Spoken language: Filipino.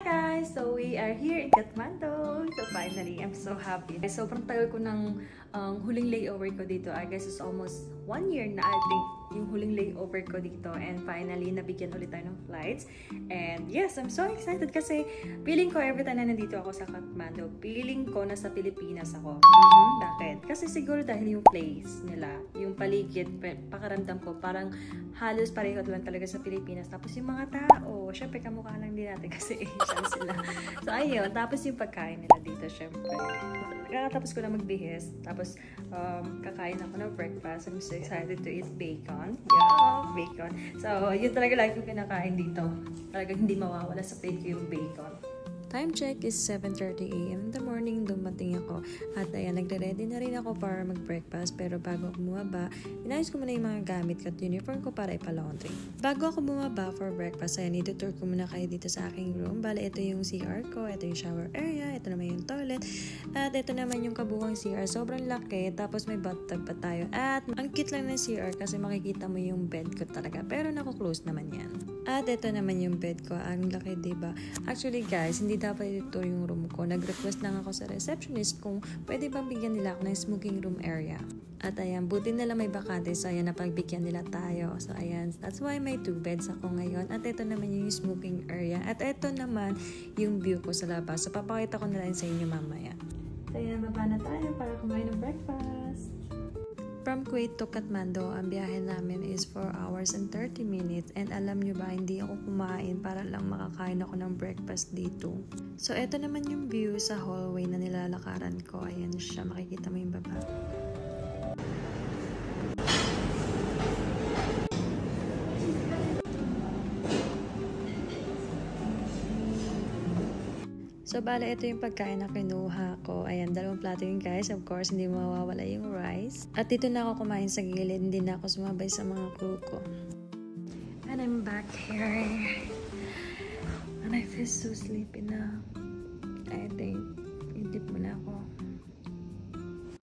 guys! So we are here in Kathmandu. So finally, I'm so happy. Sobrang tagal ko ng huling layover ko dito. I guess it's almost 1 year na I think yung huling layover ko dito. And finally, nabigyan ulit tayo ng flights. And yes, I'm so excited kasi feeling ko every time na nandito ako sa Kathmandu, feeling ko nasa Pilipinas ako. Bakit? Kasi siguro dahil yung place nila, yung paligid, pakaramdam ko, parang halos pareho lang talaga sa Pilipinas. Tapos yung mga tao, syempre kamukha lang din natin kasi Asian sila. So ayun, tapos yung pagkain nila dito, syempre. Kakatapos ko na magbihis, tapos kakain ako ng breakfast. I'm so excited to eat bacon. Yeah, bacon. So yun talaga lagi ko kinakain dito. Talagang hindi mawawala sa plate ko yung bacon. Time check is 7:30 AM in the morning, dumating ako. At ayan, nagre-ready na rin ako para mag-breakfast. Pero bago ako bumaba, inayos ko muna yung mga gamit at uniform ko para ipalaundry. Bago ako bumaba for breakfast, ayan, itutur ko muna kayo dito sa aking room. Bale, ito yung CR ko, ito yung shower area, ito naman yung toilet, at ito naman yung kabuuang CR. Sobrang laki, tapos may bathtub pa tayo. At ang cute lang ng CR kasi makikita mo yung bed ko talaga. Pero nako-close naman yan. At ito naman yung bed ko. Ang laki, diba? Actually guys, hindi dapat ito yung room ko. Nag-request lang ako sa receptionist kung pwede bang bigyan nila ako ng smoking room area. At ayan, buti nila may bakante. So ayan, napagbigyan nila tayo. So ayan, that's why may 2 beds ako ngayon. At ito naman yung smoking area. At ito naman yung view ko sa labas. So papakita ko na lang sa inyo mamaya. So ayan, baba na tayo para kumain ng breakfast. From Kuwait to Kathmandu, ang biyahe namin is 4 hours and 30 minutes. And alam nyo ba, hindi ako kumain para lang makakain ako ng breakfast dito. So, eto naman yung view sa hallway na nilalakaran ko. Ayan siya, makikita mo yung baba. So, bale, ito yung pagkain na kinuha ko. Ayan, 2 plato yun guys. Of course, hindi mawawala yung rice. At dito na ako kumain sa gilid. Hindi na ako sumabay sa mga crew ko. And I'm back here. And I feel so sleepy na. I think, idip mo na ako.